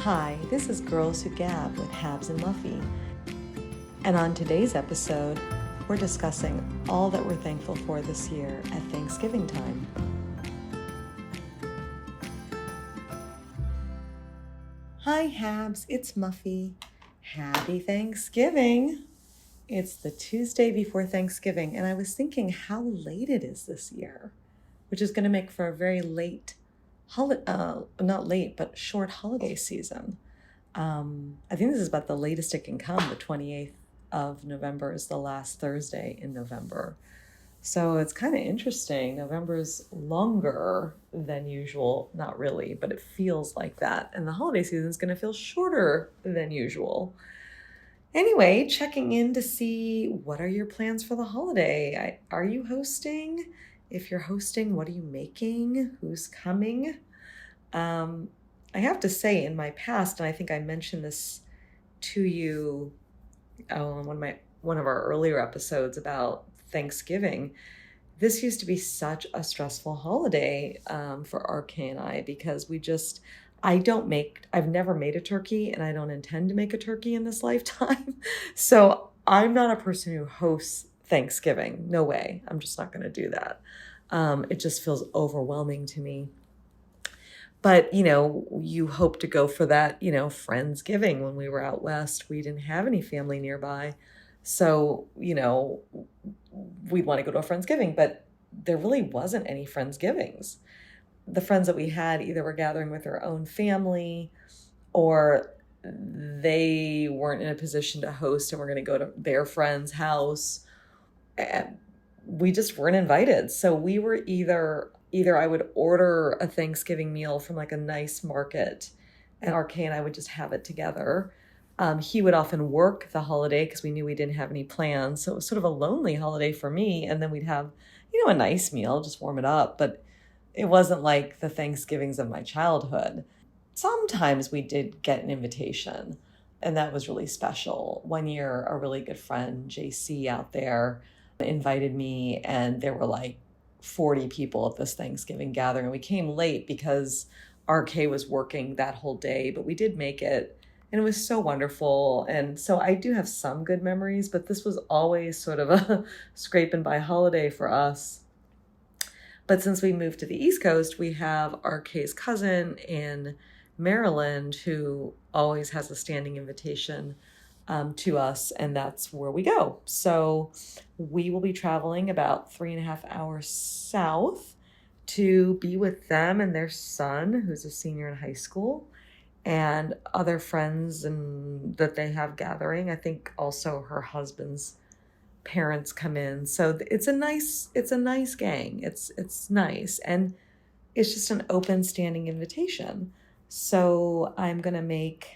Hi, this is Girls Who Gab with Habs and Muffy. And on today's episode, we're discussing all that we're thankful for this year at Thanksgiving time. Hi Habs, it's Muffy. Happy Thanksgiving! It's the Tuesday before Thanksgiving, and I was thinking how late it is this year, which is going to make for a very late not late, but short holiday season. I think this is about the latest it can come. The 28th of November is the last Thursday in November. So it's kind of interesting. November's longer than usual. Not really, but it feels like that. And the holiday season is going to feel shorter than usual. Anyway, checking in to see what are your plans for the holiday. Are you hosting? If you're hosting, what are you making? Who's coming? I have to say, in my past, and I think I mentioned this to you on one of our earlier episodes about Thanksgiving, this used to be such a stressful holiday for RK and I, because I've never made a turkey, and I don't intend to make a turkey in this lifetime. So I'm not a person who hosts Thanksgiving. No way. I'm just not going to do that. It just feels overwhelming to me. But, you hope to go for that, Friendsgiving. When we were out west, we didn't have any family nearby. So, we'd want to go to a Friendsgiving, but there really wasn't any Friendsgivings. The friends that we had either were gathering with their own family, or they weren't in a position to host and we're going to go to their friend's house. And we just weren't invited. So we were either I would order a Thanksgiving meal from like a nice market, and RK and I would just have it together. He would often work the holiday because we knew we didn't have any plans. So it was sort of a lonely holiday for me. And then we'd have, a nice meal, just warm it up. But it wasn't like the Thanksgivings of my childhood. Sometimes we did get an invitation, and that was really special. One year, a really good friend, JC out there, invited me, and there were like 40 people at this Thanksgiving gathering. And we came late because RK was working that whole day, but we did make it, and it was so wonderful. And so I do have some good memories, but this was always sort of a scraping by holiday for us. But since we moved to the East Coast, we have RK's cousin in Maryland who always has a standing invitation to us, and that's where we go. So we will be traveling about 3.5 hours south to be with them and their son, who's a senior in high school, and other friends that they have gathering. I think also her husband's parents come in. So it's a nice gang. It's nice, and it's just an open standing invitation. So I'm gonna make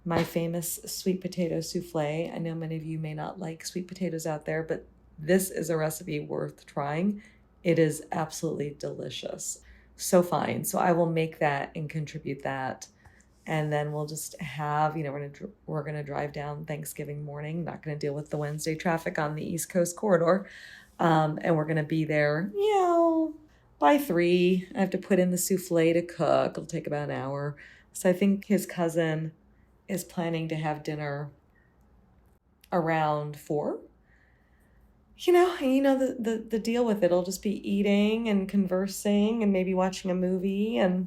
my famous sweet potato souffle. I know many of you may not like sweet potatoes out there, but this is a recipe worth trying. It is absolutely delicious. So fine. So I will make that and contribute that. And then we'll just have, we're going to drive down Thanksgiving morning, not going to deal with the Wednesday traffic on the East Coast corridor. And we're going to be there, by 3. I have to put in the souffle to cook. It'll take about an hour. So I think his cousin is planning to have dinner around 4. The deal with it. It'll just be eating and conversing and maybe watching a movie. And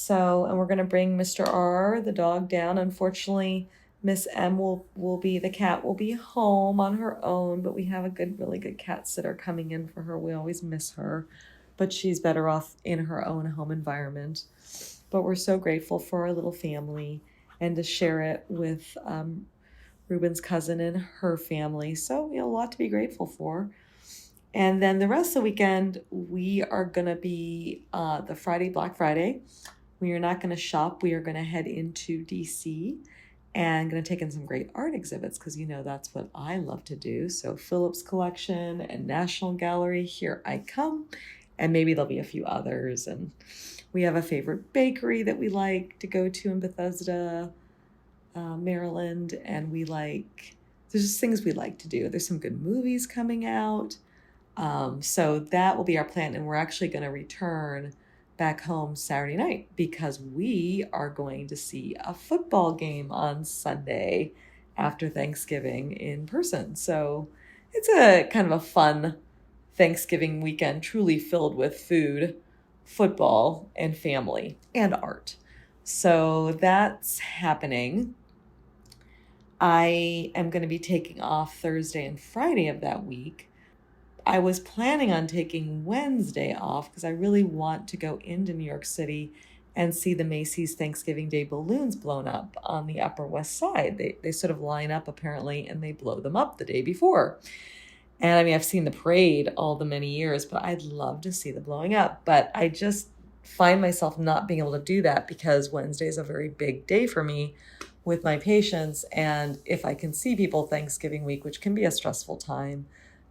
we're going to bring Mr. R, the dog, down. Unfortunately, Miss M the cat will be home on her own, but we have a really good cat sitter coming in for her. We always miss her, but she's better off in her own home environment. But we're so grateful for our little family and to share it with Ruben's cousin and her family. So, a lot to be grateful for. And then the rest of the weekend, we are going to be the Friday, Black Friday. We are not going to shop. We are going to head into DC and going to take in some great art exhibits because, that's what I love to do. So Phillips Collection and National Gallery, here I come. And maybe there'll be a few others. And we have a favorite bakery that we like to go to in Bethesda, Maryland. And there's just things we like to do. There's some good movies coming out. So that will be our plan. And we're actually going to return back home Saturday night because we are going to see a football game on Sunday after Thanksgiving in person. So it's a kind of a fun Thanksgiving weekend, truly filled with food, football, and family and art. So that's happening. I am going to be taking off Thursday and Friday of that week. I was planning on taking Wednesday off because I really want to go into New York City and see the Macy's Thanksgiving Day balloons blown up on the Upper West Side. They sort of line up apparently and they blow them up the day before. And I mean, I've seen the parade all the many years, but I'd love to see the blowing up. But I just find myself not being able to do that because Wednesday is a very big day for me with my patients. And if I can see people Thanksgiving week, which can be a stressful time,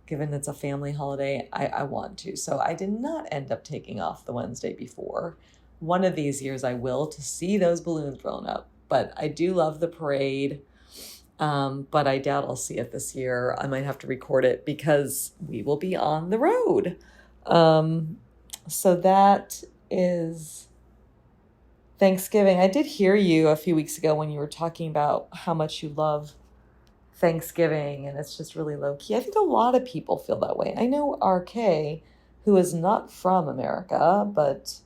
given it's a family holiday, I want to. So I did not end up taking off the Wednesday before. One of these years I will to see those balloons blown up. But I do love the parade. But I doubt I'll see it this year. I might have to record it because we will be on the road. So that is Thanksgiving. I did hear you a few weeks ago when you were talking about how much you love Thanksgiving and it's just really low key. I think a lot of people feel that way. I know RK, who is not from America, but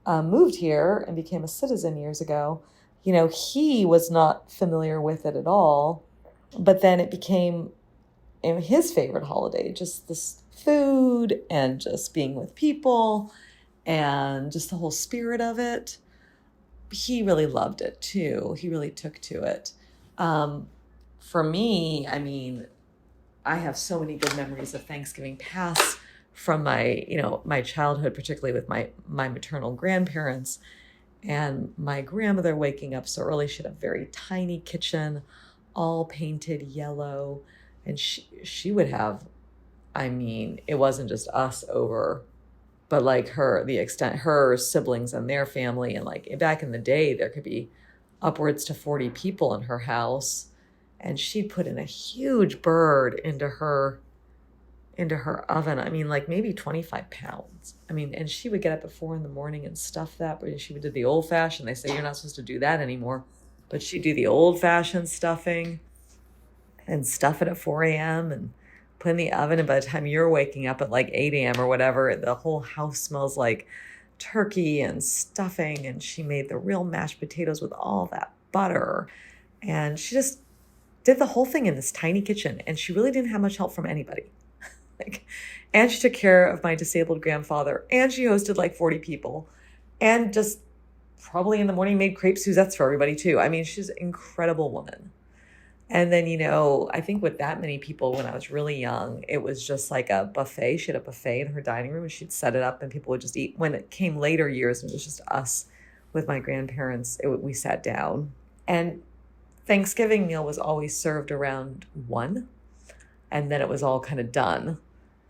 moved here and became a citizen years ago. He was not familiar with it at all, but then it became his favorite holiday, just this food and just being with people and just the whole spirit of it. He really loved it too. He really took to it. For me, I mean, I have so many good memories of Thanksgiving past from my childhood, particularly with my maternal grandparents and my grandmother waking up so early. She had a very tiny kitchen, all painted yellow. And she would have, I mean, it wasn't just us over, but like her siblings and their family. And like back in the day, there could be upwards to 40 people in her house. And she'd put in a huge bird into her oven. I mean, like maybe 25 pounds. I mean, and she would get up at 4 a.m. and stuff that, but she would do the old fashioned. They say you're not supposed to do that anymore, but she'd do the old fashioned stuffing and stuff it at 4 a.m. and put in the oven. And by the time you're waking up at like 8 a.m. or whatever, the whole house smells like turkey and stuffing. And she made the real mashed potatoes with all that butter. And she just did the whole thing in this tiny kitchen. And she really didn't have much help from anybody. And she took care of my disabled grandfather, and she hosted like 40 people, and just probably in the morning made crepe Suzettes for everybody too. I mean, she's an incredible woman. And then, I think with that many people when I was really young, it was just like a buffet. She had a buffet in her dining room and she'd set it up and people would just eat. When it came later years, and it was just us with my grandparents, we sat down. And Thanksgiving meal was always served around 1, and then it was all kind of done.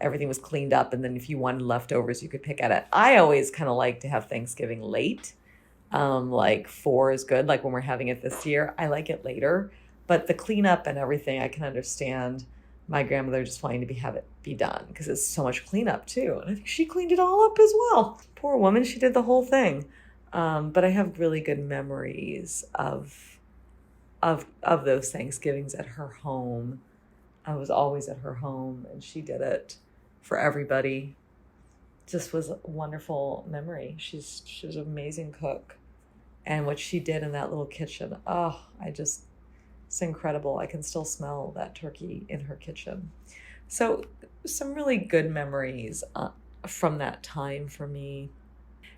Everything was cleaned up, and then if you wanted leftovers, you could pick at it. I always kind of like to have Thanksgiving late. Like 4 is good. Like when we're having it this year, I like it later. But the cleanup and everything, I can understand my grandmother just wanting to have it be done because it's so much cleanup too. And I think she cleaned it all up as well. Poor woman, she did the whole thing. But I have really good memories of those Thanksgivings at her home. I was always at her home, and she did it for everybody. Just was a wonderful memory. She was an amazing cook. And what she did in that little kitchen, it's incredible. I can still smell that turkey in her kitchen. So some really good memories from that time for me.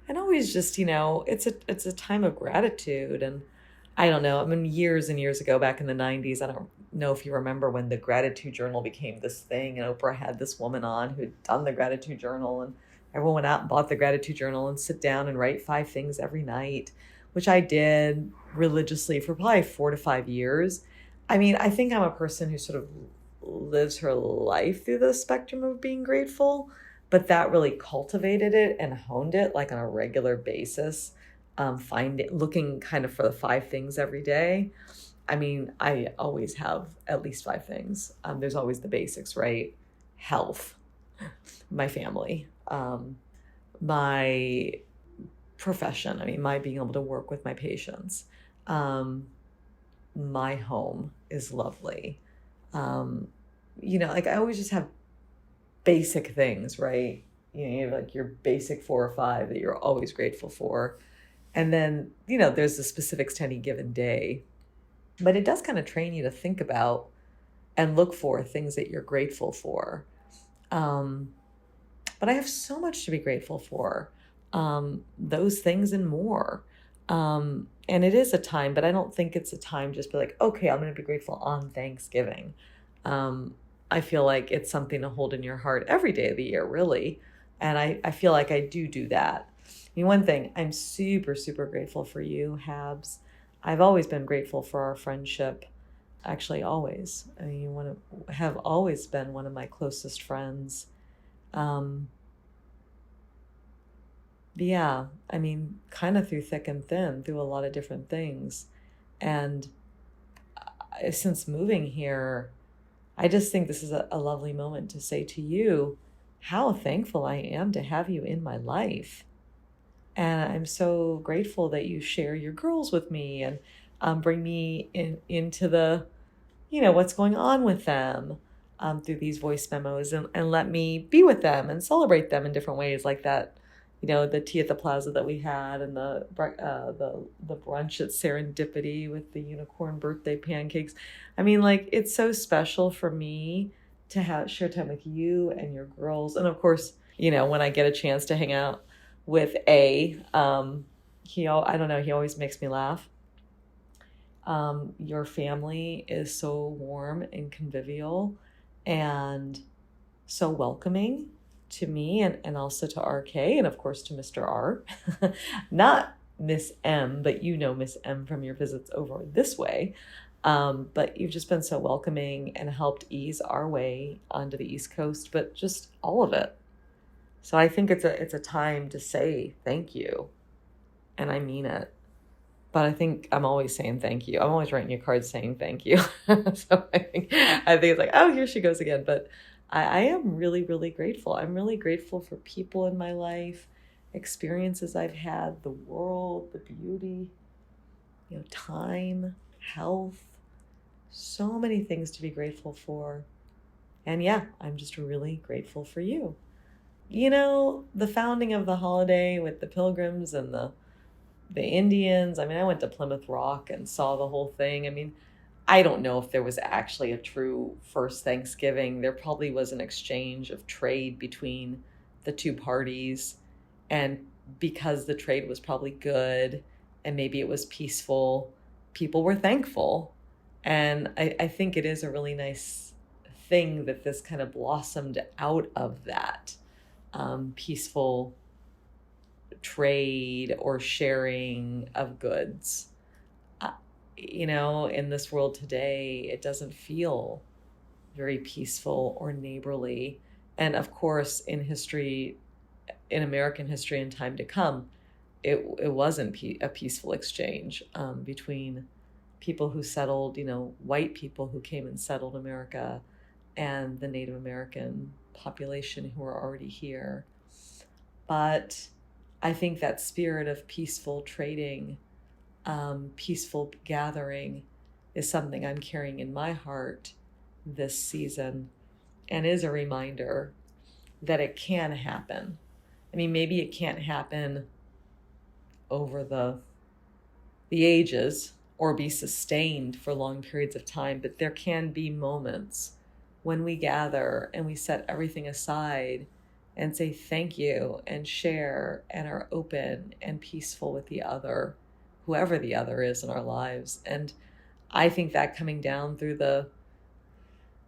And always just, it's a time of gratitude. And I don't know, I mean, years and years ago, back in the 90s, I don't know if you remember when the gratitude journal became this thing, and Oprah had this woman on who had done the gratitude journal, and everyone went out and bought the gratitude journal and sit down and write 5 things every night, which I did religiously for probably 4 to 5 years. I mean, I think I'm a person who sort of lives her life through the spectrum of being grateful, but that really cultivated it and honed it like on a regular basis. Looking kind of for the 5 things every day. I mean, I always have at least 5 things. There's always the basics, right? Health, my family, my profession. I mean, my being able to work with my patients. My home is lovely. Like I always just have basic things, right? You have like your basic 4 or 5 that you're always grateful for. And then, there's the specifics to any given day. But it does kind of train you to think about and look for things that you're grateful for. But I have so much to be grateful for. Those things and more. And it is a time, but I don't think it's a time just be like, okay, I'm going to be grateful on Thanksgiving. I feel like it's something to hold in your heart every day of the year, really. And I feel like I do that. I mean, one thing, I'm super, super grateful for you, Habs. I've always been grateful for our friendship. Actually, always. I mean, you have always been one of my closest friends. Yeah, I mean, kind of through thick and thin, through a lot of different things. And since moving here, I just think this is a lovely moment to say to you how thankful I am to have you in my life. And I'm so grateful that you share your girls with me and bring me into the, what's going on with them through these voice memos and let me be with them and celebrate them in different ways like that. The tea at the plaza that we had and the brunch at Serendipity with the unicorn birthday pancakes. I mean, like, it's so special for me to share time with you and your girls. And of course, when I get a chance to hang out with I don't know, he always makes me laugh. Your family is so warm and convivial and so welcoming to me and also to RK and of course to Mr. R. Not Miss M, but Miss M from your visits over this way. But you've just been so welcoming and helped ease our way onto the East Coast, but just all of it. So I think it's a time to say thank you. And I mean it. But I think I'm always saying thank you. I'm always writing you cards saying thank you. So I think it's like, oh, here she goes again. But I am really, really grateful. I'm really grateful for people in my life, experiences I've had, the world, the beauty, time, health, so many things to be grateful for. And yeah, I'm just really grateful for you. The founding of the holiday with the Pilgrims and the Indians. I mean, I went to Plymouth Rock and saw the whole thing. I mean, I don't know if there was actually a true first Thanksgiving. There probably was an exchange of trade between the two parties. And because the trade was probably good and maybe it was peaceful, people were thankful. And I think it is a really nice thing that this kind of blossomed out of that peaceful trade or sharing of goods. In this world today, it doesn't feel very peaceful or neighborly. And of course, in American history and time to come, it wasn't a peaceful exchange between people who settled, white people who came and settled America and the Native American population who were already here. But I think that spirit of peaceful trading, peaceful gathering is something I'm carrying in my heart this season and is a reminder that it can happen. I mean, maybe it can't happen over the ages or be sustained for long periods of time, but there can be moments when we gather and we set everything aside and say thank you and share and are open and peaceful with the other, whoever the other is in our lives. And I think that coming down through the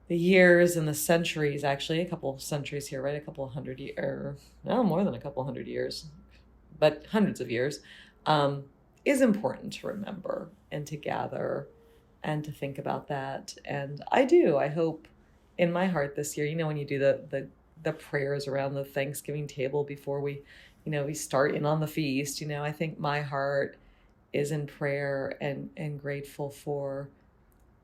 years and the centuries, actually a couple of centuries here, right? A couple of hundred years, no, more than a couple hundred years, but hundreds of years, is important to remember and to gather and to think about that. And I hope in my heart this year, when you do the prayers around the Thanksgiving table before we start in on the feast, I think my heart is in prayer and grateful for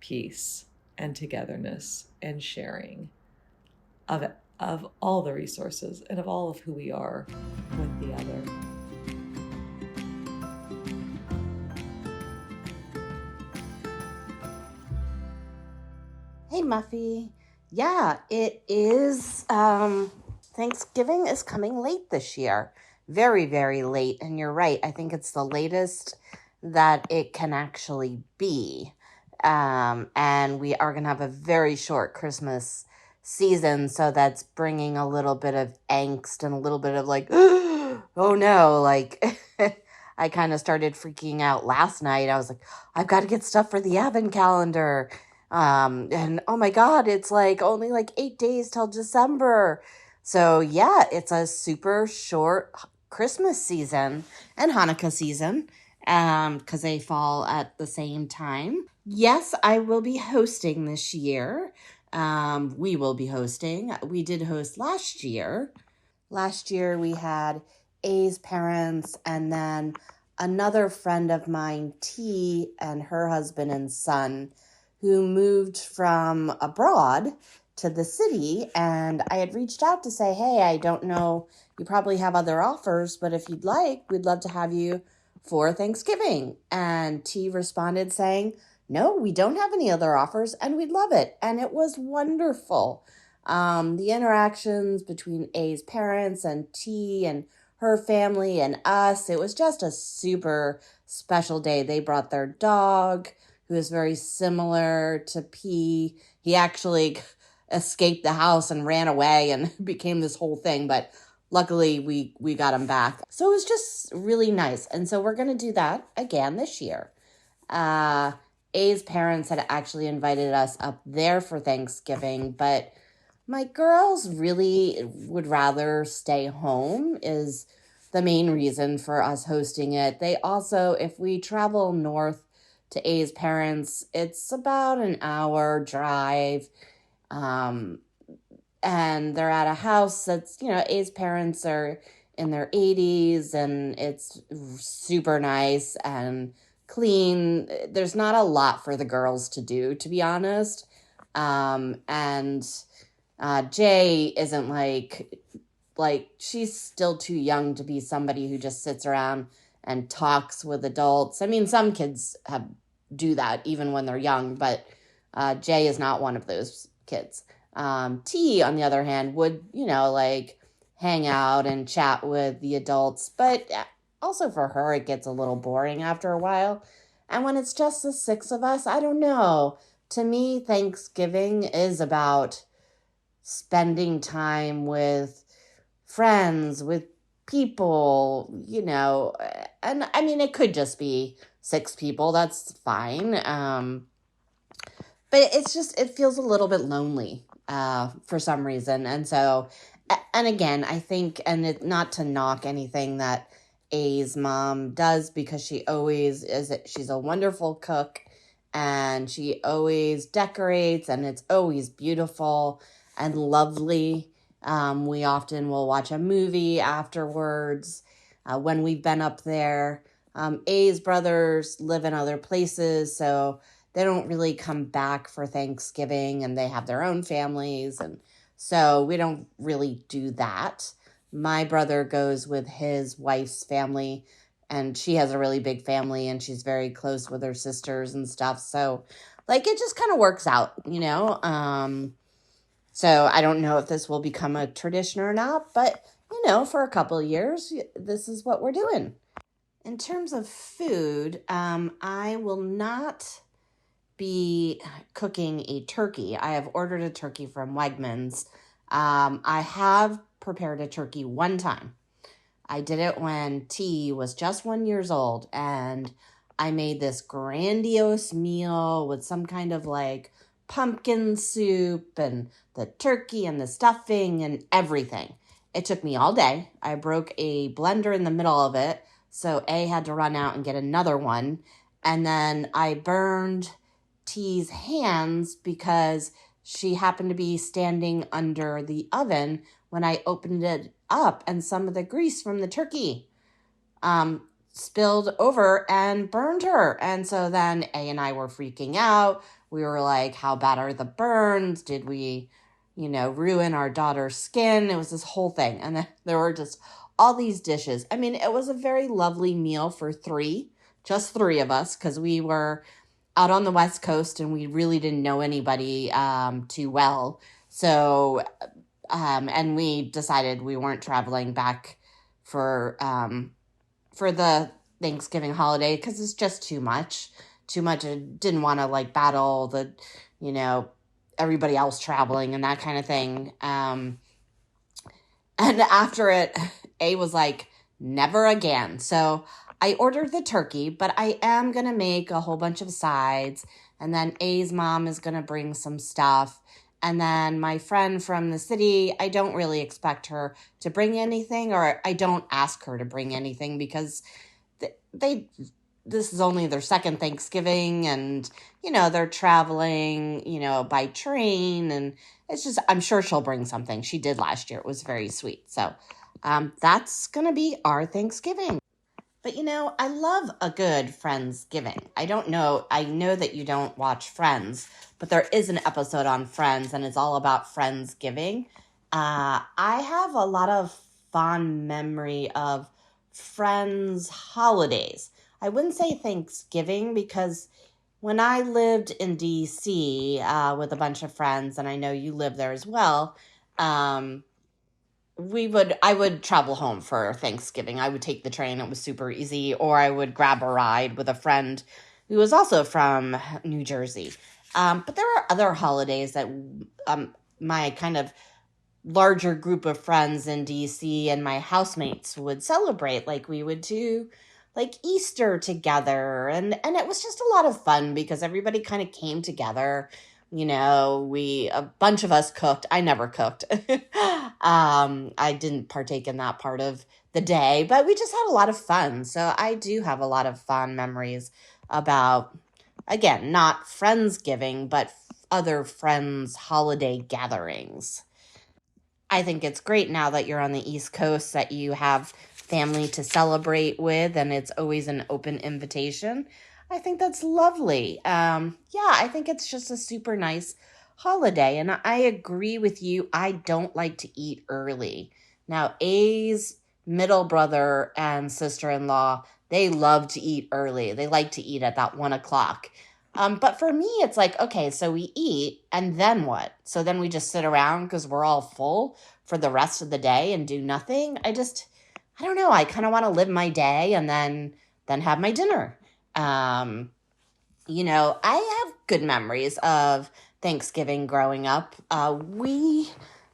peace and togetherness and sharing of all the resources and of all of who we are with the other. Hey, Muffy. Yeah, it is. Thanksgiving is coming late this year. Very, very late. And you're right. I think it's the latest that it can actually be. And we are going to have a very short Christmas season. So that's bringing a little bit of angst and a little bit of like, oh no, like. I kind of started freaking out last night. I was like, I've got to get stuff for the advent calendar. And oh my God, it's like only like 8 days till December. So yeah, it's a super short Christmas season and Hanukkah season, because they fall at the same time. Yes, I will be hosting this year. We will be hosting. We did host last year. Last year we had A's parents and then another friend of mine, T, and her husband and son, who moved from abroad to the city. And I had reached out to say, hey, I don't know, you probably have other offers, but if you'd like, we'd love to have you for Thanksgiving. And T responded saying, no, we don't have any other offers and we'd love it. And it was wonderful. The interactions between A's parents and T and her family and us, it was just a super special day. They brought their dog, who is very similar to P. He actually escaped the house and ran away and became this whole thing, but luckily we got him back. So it was just really nice. And so we're going to do that again this year. Uh, A's parents had actually invited us up there for Thanksgiving, but my girls really would rather stay home is the main reason for us hosting it. They also, if we travel north to A's parents, it's about an hour drive. Um, and they're at a house that's, A's parents are in their 80s and it's super nice and clean. There's not a lot for the girls to do, to be honest. And Jay isn't like she's still too young to be somebody who just sits around and talks with adults. I mean, some kids do that even when they're young, but Jay is not one of those kids. T, on the other hand, would, like hang out and chat with the adults, but also for her, it gets a little boring after a while. And when it's just the six of us, I don't know. To me, Thanksgiving is about spending time with friends, with people, and I mean, it could just be six people. That's fine. But it feels a little bit lonely for some reason. And so, and again, I think, and not to knock anything that A's mom does, because she's a wonderful cook and she always decorates and it's always beautiful and lovely. We often will watch a movie afterwards when we've been up there. A's brothers live in other places, so they don't really come back for Thanksgiving and they have their own families. And so we don't really do that. My brother goes with his wife's family and she has a really big family and she's very close with her sisters and stuff. So like it just kind of works out, So I don't know if this will become a tradition or not, but for a couple of years, this is what we're doing. In terms of food, I will not be cooking a turkey. I have ordered a turkey from Wegmans. I have prepared a turkey one time. I did it when T was just 1 year old, and I made this grandiose meal with some kind of like pumpkin soup and the turkey and the stuffing and everything. It took me all day. I broke a blender in the middle of it, so A had to run out and get another one. And then I burned T's hands because she happened to be standing under the oven when I opened it up, and some of the grease from the turkey spilled over and burned her. And so then A and I were freaking out. We were like, how bad are the burns? Did we, ruin our daughter's skin? It was this whole thing. And then there were just all these dishes. I mean, it was a very lovely meal for just three of us, because we were out on the West Coast, and we really didn't know anybody too well. So, and we decided we weren't traveling back for the Thanksgiving holiday because it's just too much. Too much. I didn't want to like battle the, you know, everybody else traveling and that kind of thing. And after it, A was like, never again. So I ordered the turkey, but I am going to make a whole bunch of sides. And then A's mom is going to bring some stuff. And then my friend from the city, I don't really expect her to bring anything, or I don't ask her to bring anything because they this is only their second Thanksgiving, and they're traveling by train, and it's just, I'm sure she'll bring something. She did last year. It was very sweet. So that's gonna be our Thanksgiving. But I love a good Friendsgiving. I know that you don't watch Friends, but there is an episode on Friends, and it's all about Friendsgiving. I have a lot of fond memory of Friends holidays. I wouldn't say Thanksgiving because when I lived in DC with a bunch of friends, and I know you live there as well, um, I would travel home for Thanksgiving. I would take the train. It was super easy. Or I would grab a ride with a friend who was also from New Jersey. But there are other holidays that my kind of larger group of friends in DC and my housemates would celebrate. Like we would do like Easter together. And it was just a lot of fun because everybody kind of came together. A bunch of us cooked. I never cooked. I didn't partake in that part of the day, but we just had a lot of fun. So I do have a lot of fond memories about, again, not Friendsgiving, but other friends' holiday gatherings. I think it's great now that you're on the East Coast that you have family to celebrate with, and it's always an open invitation. I think that's lovely. Yeah, I think it's just a super nice holiday, and I agree with you. I don't like to eat early. Now, A's middle brother and sister-in-law, they love to eat early. They like to eat at that 1 o'clock. But for me, it's like, okay, so we eat and then what? So then we just sit around because we're all full for the rest of the day and do nothing. I don't know. I kind of want to live my day and then have my dinner. I have good memories of Thanksgiving growing up. We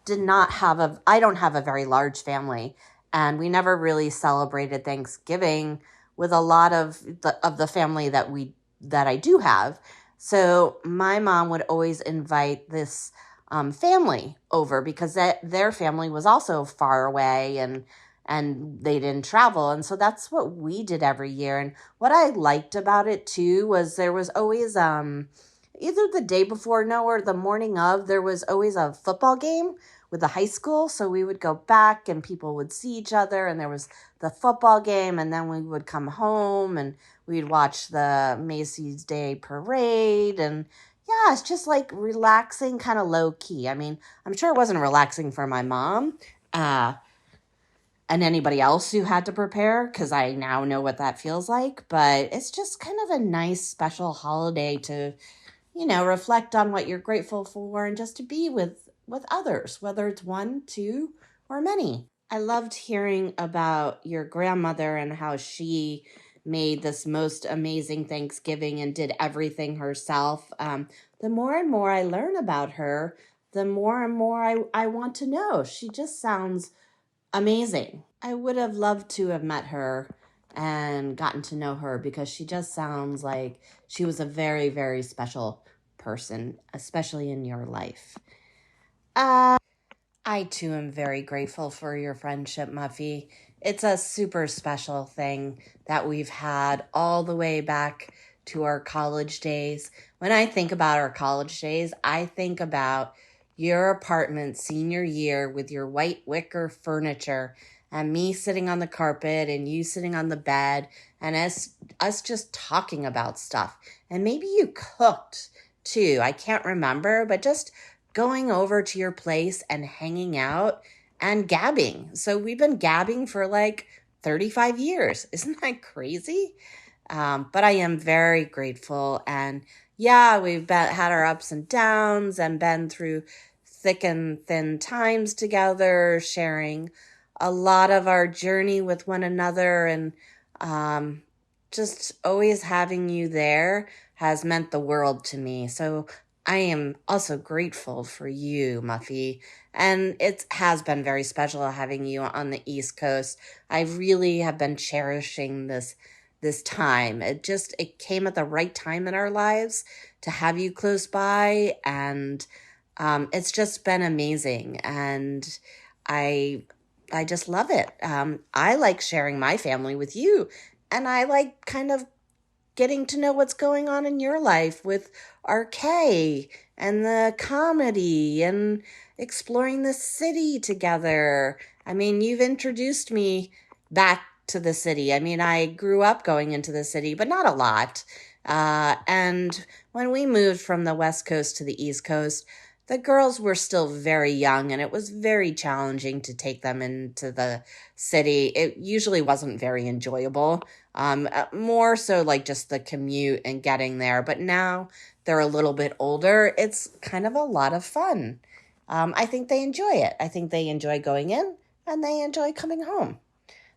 did not have I don't have a very large family, and we never really celebrated Thanksgiving with a lot of the family that I do have. So my mom would always invite this family over because their family was also far away, and they didn't travel. And so that's what we did every year. And what I liked about it too was there was always either the day before, no, or the morning of, there was always a football game with the high school. So we would go back and people would see each other, and there was the football game, and then we would come home and we'd watch the Macy's Day Parade. And yeah, it's just like relaxing, kind of low key. I mean, I'm sure it wasn't relaxing for my mom and anybody else who had to prepare, because I now know what that feels like. But it's just kind of a nice, special holiday to, reflect on what you're grateful for and just to be with others, whether it's one, two, or many. I loved hearing about your grandmother and how she made this most amazing Thanksgiving and did everything herself. The more and more I learn about her, the more and more I want to know. She just sounds amazing. I would have loved to have met her and gotten to know her because she just sounds like she was a very, very special person, especially in your life. I too am very grateful for your friendship, Muffy. It's a super special thing that we've had all the way back to our college days. When I think about our college days, I think about your apartment senior year with your white wicker furniture and me sitting on the carpet and you sitting on the bed and us just talking about stuff. And maybe you cooked too. I can't remember, but just going over to your place and hanging out and gabbing. So we've been gabbing for like 35 years. Isn't that crazy? But I am very grateful. And yeah, had our ups and downs and been through thick and thin times together, sharing a lot of our journey with one another. And um, just always having you there has meant the world to me. So I am also grateful for you, Muffy. And it has been very special having you on the East Coast. I really have been cherishing this time. It came at the right time in our lives to have you close by, and it's just been amazing. And I I just love it. I like sharing my family with you, and I like kind of getting to know what's going on in your life with RK and the comedy and exploring the city together. I mean, you've introduced me back to the city. I mean, I grew up going into the city, but not a lot. And when we moved from the West Coast to the East Coast, the girls were still very young, and it was very challenging to take them into the city. It usually wasn't very enjoyable. More so like just the commute and getting there. But now they're a little bit older. It's kind of a lot of fun. I think they enjoy it. I think they enjoy going in and they enjoy coming home.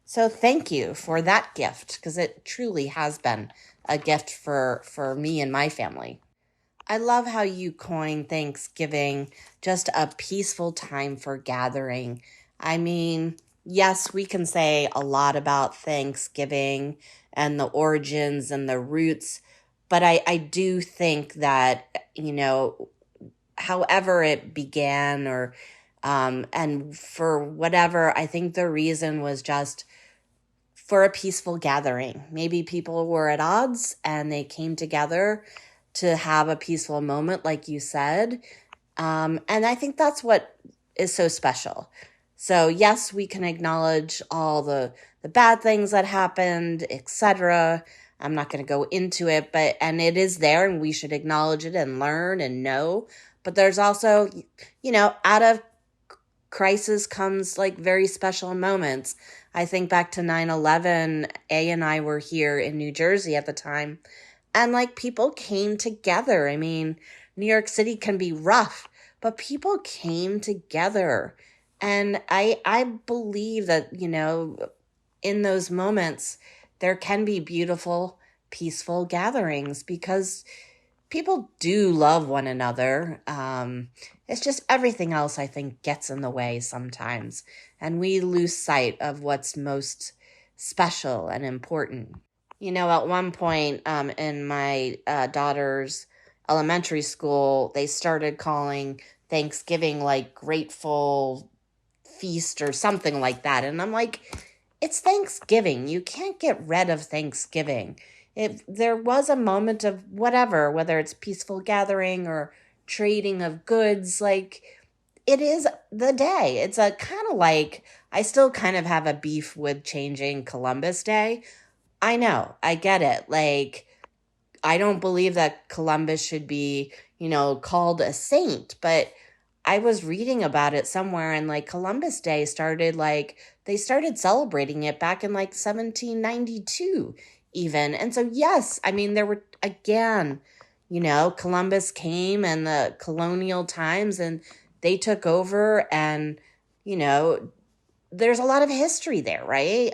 So thank you for that gift, because it truly has been a gift for me and my family. I love how you coin Thanksgiving just a peaceful time for gathering. I mean, yes, we can say a lot about Thanksgiving and the origins and the roots, but I do think that, however it began and for whatever, I think the reason was just for a peaceful gathering. Maybe people were at odds and they came together to have a peaceful moment, like you said. And I think that's what is so special. So yes, we can acknowledge all the bad things that happened, etc. I'm not going to go into it, and it is there and we should acknowledge it and learn and know. But there's also, out of crisis comes like very special moments. I think back to 9/11. A and I were here in New Jersey at the time, and like people came together. I mean, New York City can be rough, but people came together. And I believe that, in those moments, there can be beautiful, peaceful gatherings because people do love one another. It's just everything else, I think, gets in the way sometimes. And we lose sight of what's most special and important. At one point in my daughter's elementary school, they started calling Thanksgiving like grateful feast or something like that. And I'm like, it's Thanksgiving. You can't get rid of Thanksgiving. If there was a moment of whatever, whether it's peaceful gathering or trading of goods, like it is the day. It's a kind of like, I still kind of have a beef with changing Columbus Day. I know, I get it. Like, I don't believe that Columbus should be, called a saint, but I was reading about it somewhere, and like Columbus Day they started celebrating it back in like 1792 even. And so yes, I mean there were again, Columbus came and the colonial times and they took over, and you know there's a lot of history there, right?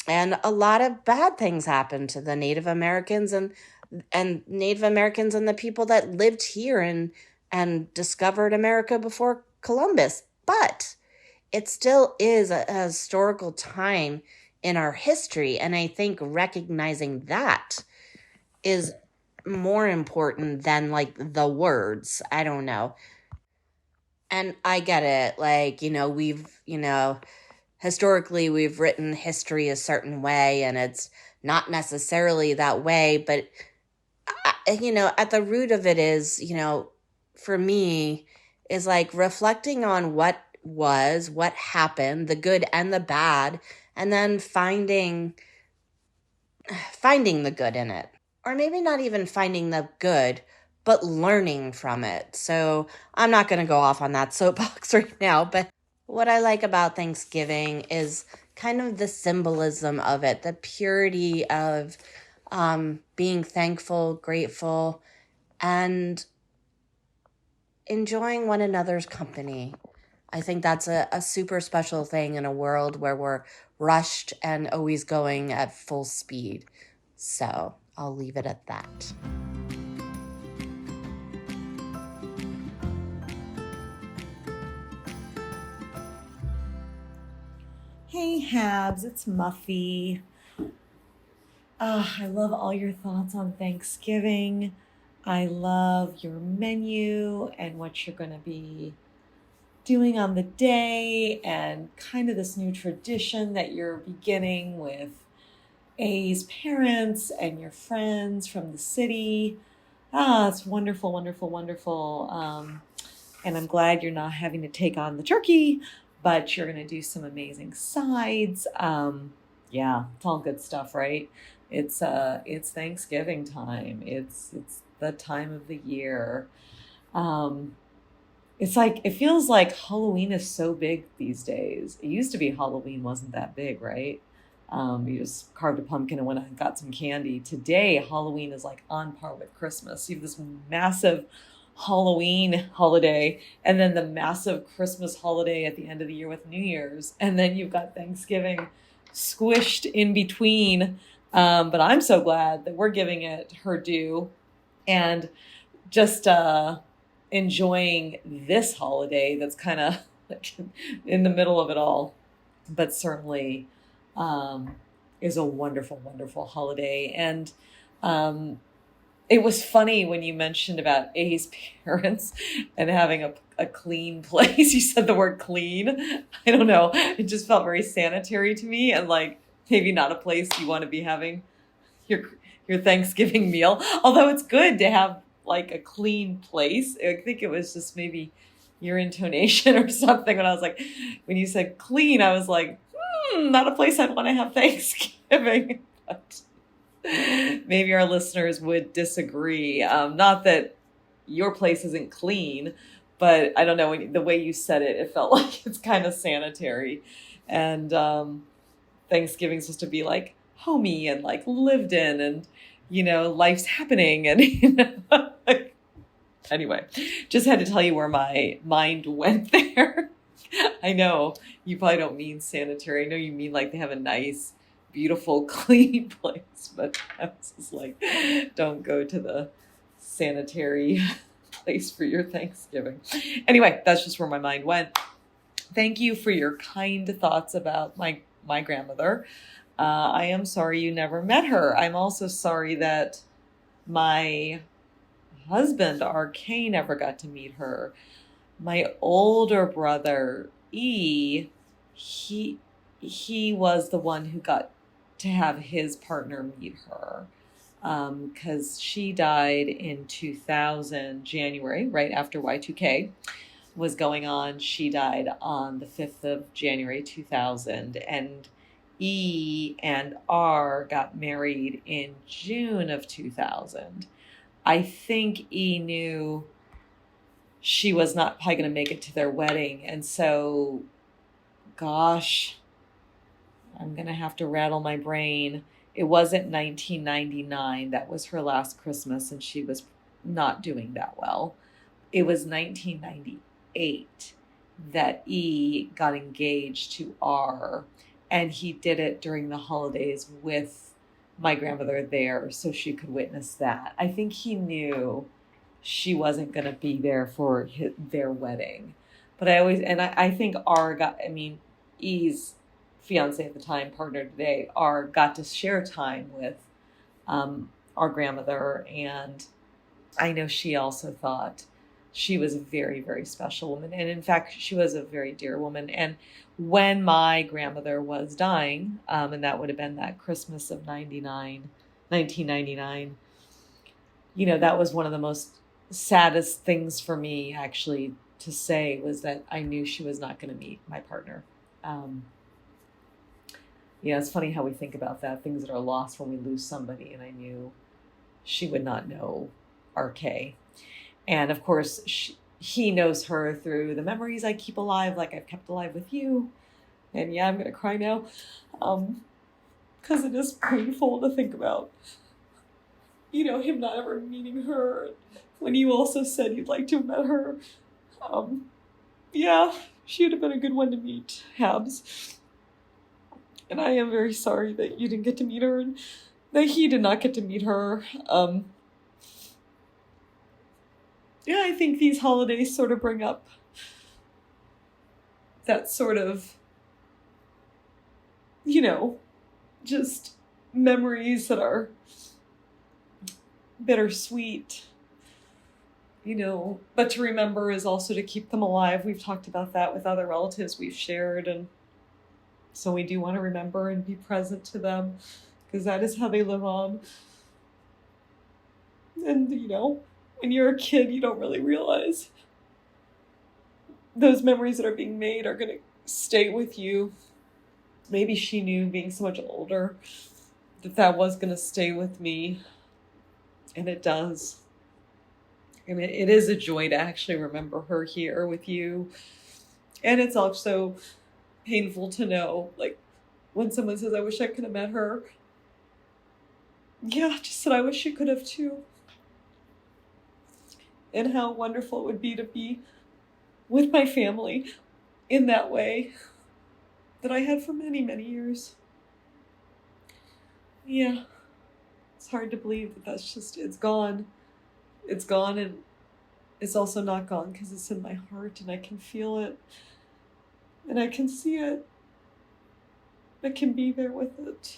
And a lot of bad things happened to the Native Americans and Native Americans and the people that lived here and discovered America before Columbus. But it still is a historical time in our history. And I think recognizing that is more important than like the words. I don't know. And I get it. Like, historically we've written history a certain way and it's not necessarily that way. But, at the root of it is, for me, is like reflecting on what was, what happened, the good and the bad, and then finding the good in it. Or maybe not even finding the good, but learning from it. So I'm not going to go off on that soapbox right now, but what I like about Thanksgiving is kind of the symbolism of it, the purity of being thankful, grateful, and enjoying one another's company. I think that's a super special thing in a world where we're rushed and always going at full speed. So I'll leave it at that. Hey Habs, it's Muffy. I love all your thoughts on Thanksgiving. I love your menu and what you're going to be doing on the day, and kind of this new tradition that you're beginning with A's parents and your friends from the city. It's wonderful, wonderful, wonderful. And I'm glad you're not having to take on the turkey, but you're going to do some amazing sides. Yeah, it's all good stuff, right? It's Thanksgiving time. It's the time of the year. It's like, it feels like Halloween is so big these days. It used to be Halloween wasn't that big, right? You just carved a pumpkin and went and got some candy. Today, Halloween is like on par with Christmas. You have this massive Halloween holiday, and then the massive Christmas holiday at the end of the year with New Year's. And then you've got Thanksgiving squished in between. But I'm so glad that we're giving it her due and just enjoying this holiday that's kind of like in the middle of it all, but certainly is a wonderful, wonderful holiday. And it was funny when you mentioned about A's parents and having a clean place. You said the word clean. I don't know. It just felt very sanitary to me, and like maybe not a place you want to be having your Thanksgiving meal. Although it's good to have like a clean place. I think it was just maybe your intonation or something when I was like, when you said clean, I was like, not a place I'd want to have Thanksgiving. But maybe our listeners would disagree. Not that your place isn't clean, but I don't know, the way you said it, it felt like it's kind of sanitary. And Thanksgiving's supposed to be like homey and like lived in, and life's happening, and anyway, just had to tell you where my mind went there. I know you probably don't mean sanitary. I know you mean like they have a nice, beautiful, clean place, but I was just like, don't go to the sanitary place for your Thanksgiving. Anyway, that's just where my mind went. Thank you for your kind thoughts about my grandmother. I am sorry you never met her. I'm also sorry that my husband, RK, never got to meet her. My older brother, E, he was the one who got to have his partner meet her, because she died in 2000, January, right after Y2K was going on. She died on the 5th of January, 2000, and E and R got married in June of 2000. I think E knew she was not probably going to make it to their wedding. And so, gosh, I'm going to have to rattle my brain. It wasn't 1999. That was her last Christmas, and she was not doing that well. It was 1998 that E got engaged to R, and he did it during the holidays with my grandmother there so she could witness that. I think he knew she wasn't going to be there for their wedding. But I think E's fiance at the time, partner today, R, got to share time with our grandmother. And I know she also thought she was a very, very special woman. And in fact, she was a very dear woman. And when my grandmother was dying, and that would have been that Christmas of 1999, that was one of the most saddest things for me actually to say, was that I knew she was not going to meet my partner. It's funny how we think about that, things that are lost when we lose somebody. And I knew she would not know RK. And of course, he knows her through the memories I keep alive, like I've kept alive with you And yeah, I'm going to cry now. Because it is painful to think about, him not ever meeting her. When you also said you'd like to have met her. Yeah, she would have been a good one to meet, Habs. And I am very sorry that you didn't get to meet her and that he did not get to meet her. Yeah, I think these holidays sort of bring up that sort of, just memories that are bittersweet, but to remember is also to keep them alive. We've talked about that with other relatives we've shared, and so we do want to remember and be present to them because that is how they live on. And, when you're a kid, you don't really realize those memories that are being made are going to stay with you. Maybe she knew, being so much older, that was going to stay with me. And it does. And it is a joy to actually remember her here with you. And it's also painful to know, like, when someone says, I wish I could have met her. Yeah, just that I wish you could have too. And how wonderful it would be to be with my family in that way that I had for many, many years. Yeah, it's hard to believe that it's gone. It's gone, and it's also not gone because it's in my heart and I can feel it and I can see it. I can be there with it.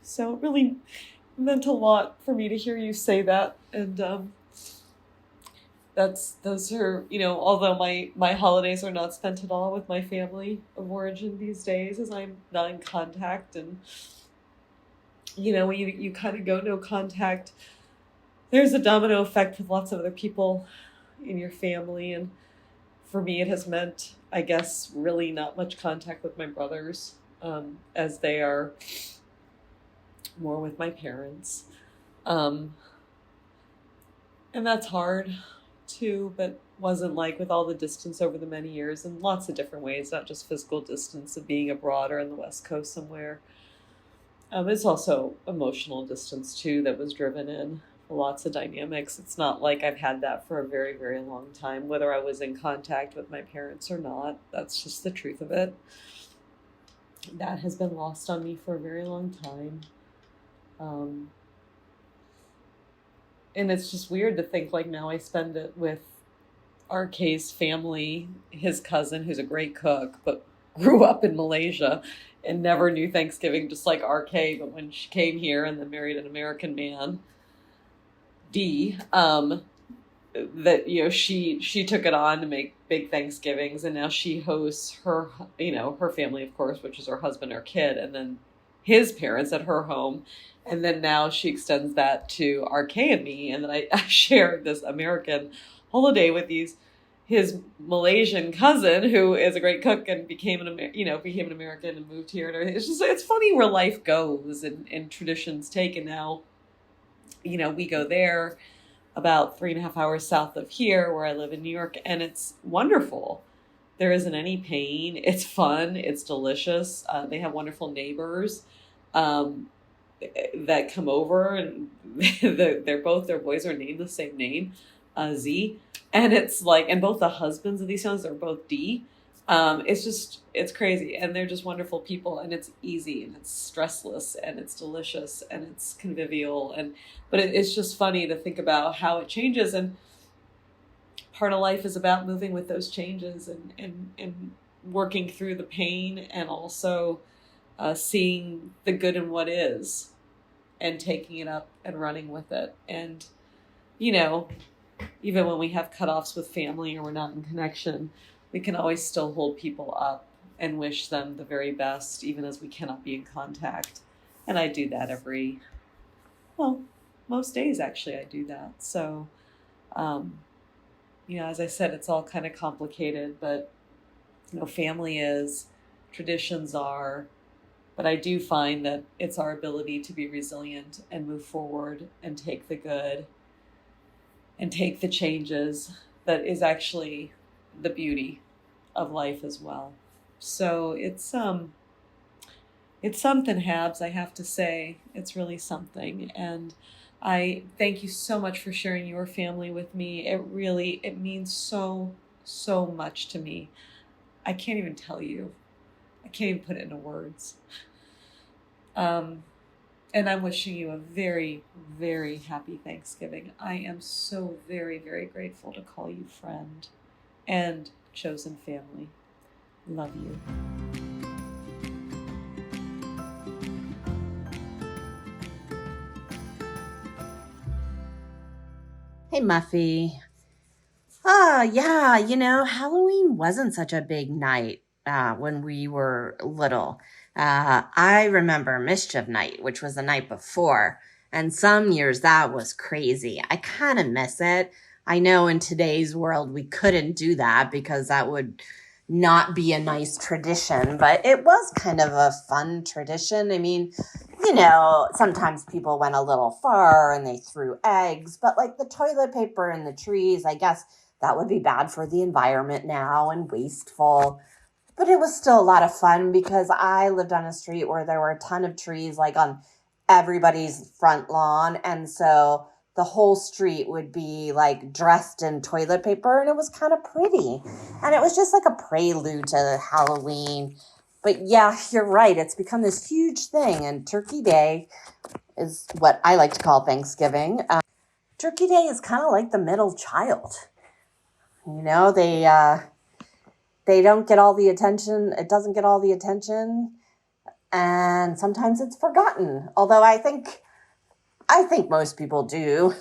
So it really meant a lot for me to hear you say that. And those are, although my holidays are not spent at all with my family of origin these days, as I'm not in contact. And, when you kind of go no contact, there's a domino effect with lots of other people in your family. And for me, it has meant, I guess, really not much contact with my brothers, as they are more with my parents. And that's hard too, but wasn't like with all the distance over the many years in lots of different ways, not just physical distance of being abroad or on the West Coast somewhere. It's also emotional distance too that was driven in lots of dynamics. It's not like I've had that for a very, very long time, whether I was in contact with my parents or not. That's just the truth of it. That has been lost on me for a very long time. And it's just weird to think like now I spend it with RK's family, his cousin, who's a great cook, but grew up in Malaysia and never knew Thanksgiving, just like RK. But when she came here and then married an American man, D, that, she took it on to make big Thanksgivings, and now she hosts her, her family, of course, which is her husband, her kid, and then his parents at her home. And then now she extends that to RK and me. And then I shared this American holiday with his Malaysian cousin, who is a great cook and became an American and moved here. And it's funny where life goes and traditions take. And now, we go there about 3.5 hours south of here where I live in New York. And it's wonderful. There isn't any pain. It's fun. It's delicious. They have wonderful neighbors. That come over, and their boys are named the same name, Z, and it's like, and both the husbands of these sons are both D. It's crazy, and they're just wonderful people, and it's easy, and it's stressless, and it's delicious, and it's convivial, but it's just funny to think about how it changes, and part of life is about moving with those changes and working through the pain, and also seeing the good in what is and taking it up and running with it. And, even when we have cutoffs with family or we're not in connection, we can always still hold people up and wish them the very best, even as we cannot be in contact. And I do that most days, actually, I do that. So, as I said, it's all kind of complicated, but, family is, traditions are, but I do find that it's our ability to be resilient and move forward and take the good and take the changes that is actually the beauty of life as well. So it's something, Habs, I have to say. It's really something. And I thank you so much for sharing your family with me. It means so, so much to me. I can't even tell you. I can't even put it into words. Um, and I'm wishing you a very, very happy Thanksgiving. I am so very, very grateful to call you friend and chosen family. Love you. Hey, Muffy. Yeah, Halloween wasn't such a big night when we were little. I remember Mischief Night, which was the night before, and some years that was crazy. I kind of miss it. I know in today's world we couldn't do that because that would not be a nice tradition, but it was kind of a fun tradition. I mean, sometimes people went a little far and they threw eggs, but like the toilet paper and the trees, I guess that would be bad for the environment now and wasteful. But it was still a lot of fun because I lived on a street where there were a ton of trees, like on everybody's front lawn. And so the whole street would be like dressed in toilet paper, and it was kind of pretty. And it was just like a prelude to Halloween. But yeah, you're right. It's become this huge thing. And Turkey Day is what I like to call Thanksgiving. Turkey Day is kind of like the middle child. They don't get all the attention. It doesn't get all the attention, and sometimes it's forgotten. Although I think most people do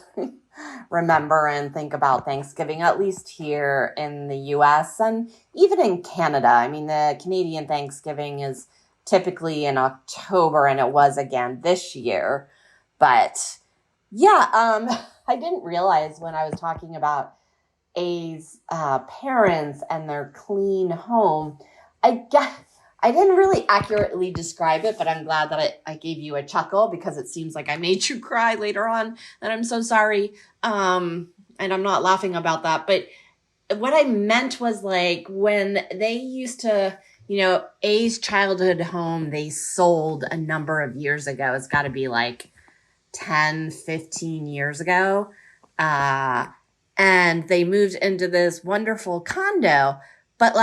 remember and think about Thanksgiving, at least here in the U.S. and even in Canada. I mean, the Canadian Thanksgiving is typically in October, and it was again this year. But yeah, I didn't realize when I was talking about A's parents and their clean home. I didn't really accurately describe it, but I'm glad that I gave you a chuckle because it seems like I made you cry later on, and I'm so sorry. And I'm not laughing about that, but what I meant was like when they used to, A's childhood home, they sold a number of years ago. It's got to be like 10, 15 years ago. And they moved into this wonderful condo, but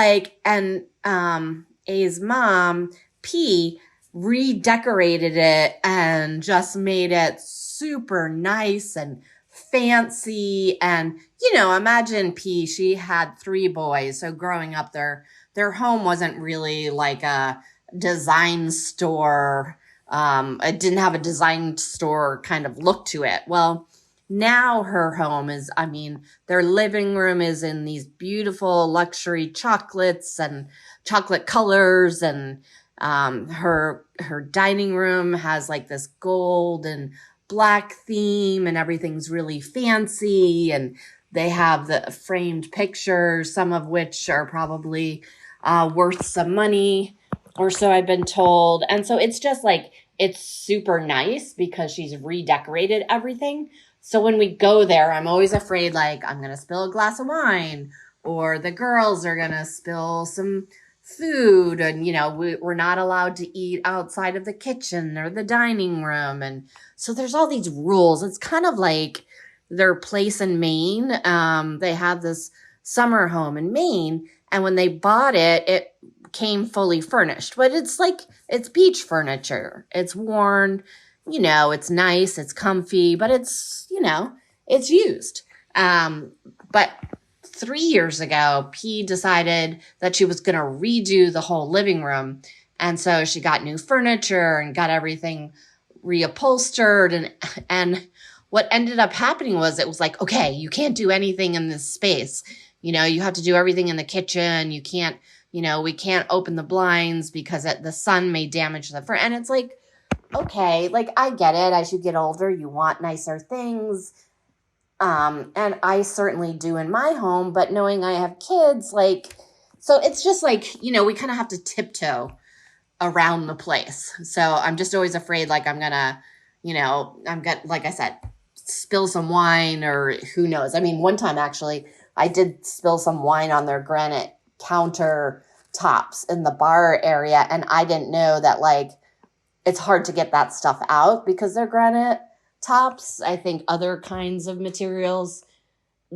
A's mom, P, redecorated it and just made it super nice and fancy. And, imagine P, she had 3 boys. So growing up, their home wasn't really like a design store. It didn't have a design store kind of look to it. Well, now her home is, their living room is in these beautiful luxury chocolates and chocolate colors. And her dining room has like this gold and black theme, and everything's really fancy. And they have the framed pictures, some of which are probably worth some money, or so I've been told. And so it's just like, it's super nice because she's redecorated everything. So when we go there, I'm always afraid, like, I'm going to spill a glass of wine, or the girls are going to spill some food. And, we're not allowed to eat outside of the kitchen or the dining room. And so there's all these rules. It's kind of like their place in Maine. They have this summer home in Maine. And when they bought it, it came fully furnished. But it's beach furniture. It's worn. It's nice, it's comfy, but it's used. But 3 years ago, P decided that she was going to redo the whole living room. And so she got new furniture and got everything reupholstered. And what ended up happening was it was like, okay, you can't do anything in this space. You have to do everything in the kitchen. You can't, we can't open the blinds because the sun may damage the furniture. And it's like, okay, like I get it. As you get older, you want nicer things. And I certainly do in my home, but knowing I have kids, so it's just like, we kind of have to tiptoe around the place. So I'm just always afraid, like I'm gonna, like I said, spill some wine, or who knows. One time actually I did spill some wine on their granite countertop tops in the bar area, and I didn't know that like it's hard to get that stuff out because they're granite tops. I think other kinds of materials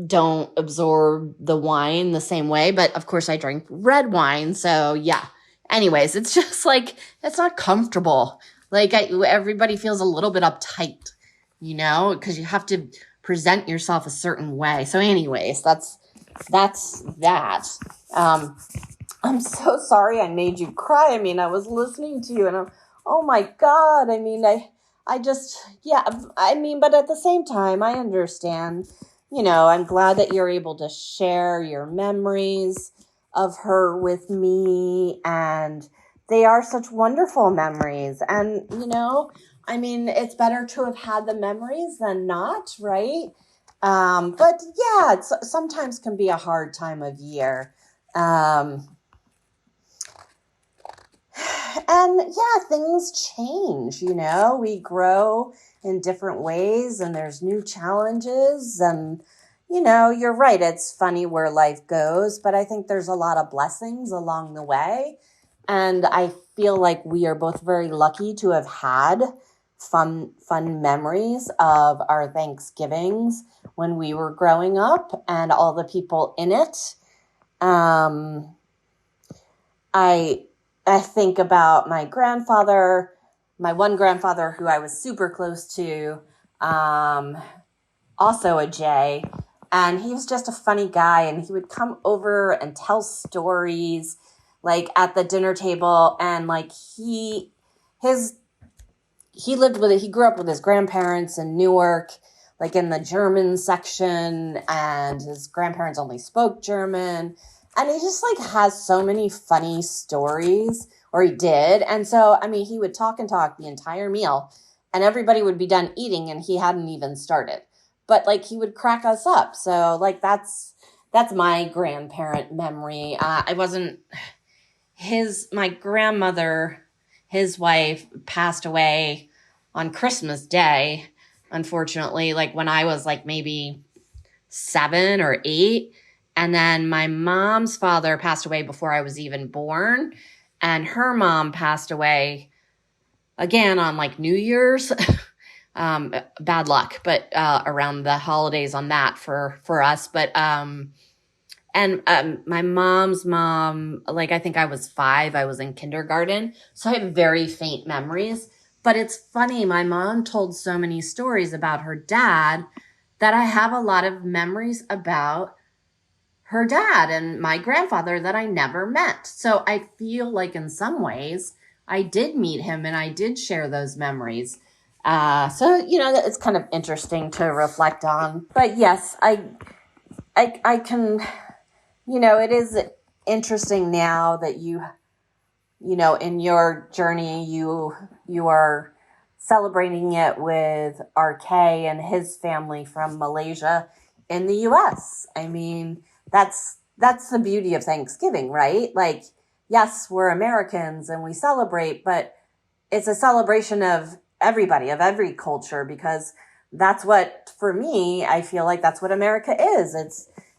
don't absorb the wine the same way, but of course I drink red wine, so yeah. Anyways, it's just like it's not comfortable. Like everybody feels a little bit uptight, because you have to present yourself a certain way. So anyways, that's that. I'm so sorry I made you cry. I mean, I was listening to you and oh my God. I mean, I just, yeah, I mean, but at the same time, I understand, I'm glad that you're able to share your memories of her with me, and they are such wonderful memories. And, I mean, it's better to have had the memories than not, right? But yeah, it sometimes can be a hard time of year. And yeah, things change, we grow in different ways and there's new challenges. And, you're right. It's funny where life goes, but I think there's a lot of blessings along the way. And I feel like we are both very lucky to have had fun memories of our Thanksgivings when we were growing up and all the people in it. I think about my one grandfather who I was super close to, also a J, and he was just a funny guy, and he would come over and tell stories like at the dinner table, and like he grew up with his grandparents in Newark, like in the German section, and his grandparents only spoke German. And he just like has so many funny stories, or he did. And so, I mean, he would talk and talk the entire meal and everybody would be done eating and he hadn't even started. But like he would crack us up. So like that's my grandparent memory. My grandmother, his wife, passed away on Christmas Day, unfortunately, like when I was like maybe 7 or 8. And then my mom's father passed away before I was even born. And her mom passed away again on like New Year's. Bad luck, but around the holidays on that for us. But my mom's mom, like I think I was 5, I was in kindergarten. So I have very faint memories. But it's funny, my mom told so many stories about her dad that I have a lot of memories about her dad and my grandfather that I never met. So I feel like in some ways I did meet him and I did share those memories. So it's kind of interesting to reflect on. But yes, I can, it is interesting now that in your journey, you are celebrating it with RK and his family from Malaysia in the US. I mean, that's the beauty of Thanksgiving, right? Like, yes, we're Americans and we celebrate, but it's a celebration of everybody, of every culture, because that's what, for me, I feel like that's what America is.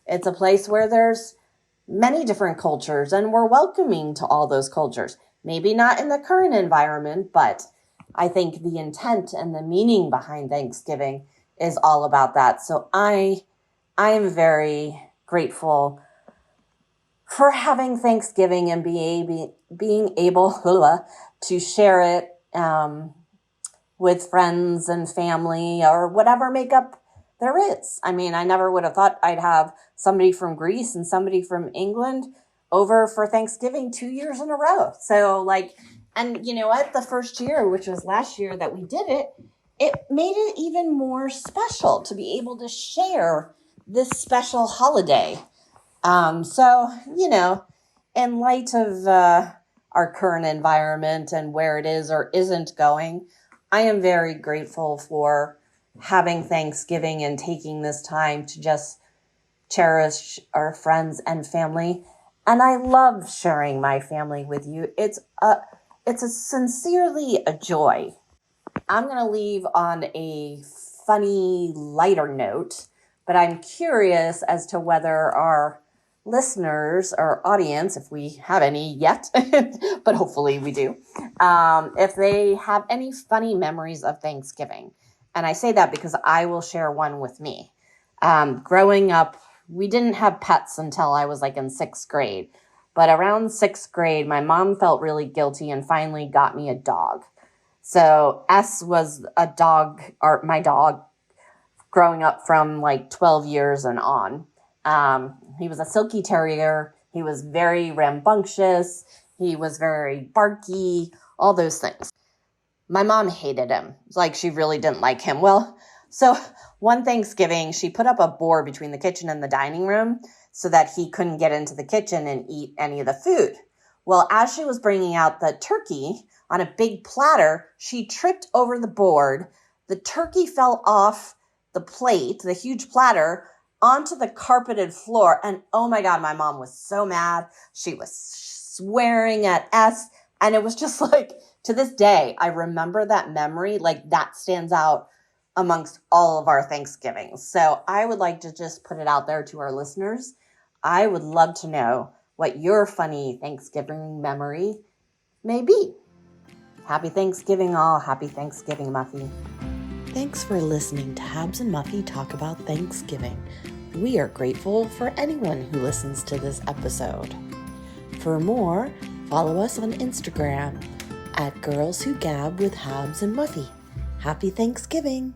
It's a place where there's many different cultures and we're welcoming to all those cultures. Maybe not in the current environment, but I think the intent and the meaning behind Thanksgiving is all about that. So I am very grateful for having Thanksgiving and being able to share it with friends and family or whatever makeup there is. I mean, I never would have thought I'd have somebody from Greece and somebody from England over for Thanksgiving 2 years in a row. So like, and you know what? The first year, which was last year that we did it, it made it even more special to be able to share this special holiday. So, in light of our current environment and where it is or isn't going, I am very grateful for having Thanksgiving and taking this time to just cherish our friends and family. And I love sharing my family with you. It's sincerely a joy. I'm going to leave on a funny, lighter note, but I'm curious as to whether our listeners or audience, if we have any yet, but hopefully we do, if they have any funny memories of Thanksgiving. And I say that because I will share one with me. Growing up, we didn't have pets until I was like in 6th grade. But around 6th grade, my mom felt really guilty and finally got me a dog. So S was a dog, or my dog, growing up from like 12 years and on. He was a silky terrier. He was very rambunctious. He was very barky, all those things. My mom hated him. Like, she really didn't like him. Well, so one Thanksgiving, she put up a board between the kitchen and the dining room so that he couldn't get into the kitchen and eat any of the food. Well, as she was bringing out the turkey on a big platter, she tripped over the board. The turkey fell off the plate, the huge platter, onto the carpeted floor. And oh my God, my mom was so mad. She was swearing at S. And it was just like, to this day, I remember that memory. Like, that stands out amongst all of our Thanksgivings. So I would like to just put it out there to our listeners. I would love to know what your funny Thanksgiving memory may be. Happy Thanksgiving, all. Happy Thanksgiving, Muffy. Thanks for listening to Habs and Muffy talk about Thanksgiving. We are grateful for anyone who listens to this episode. For more, follow us on Instagram at Girls Who Gab with Habs and Muffy. Happy Thanksgiving!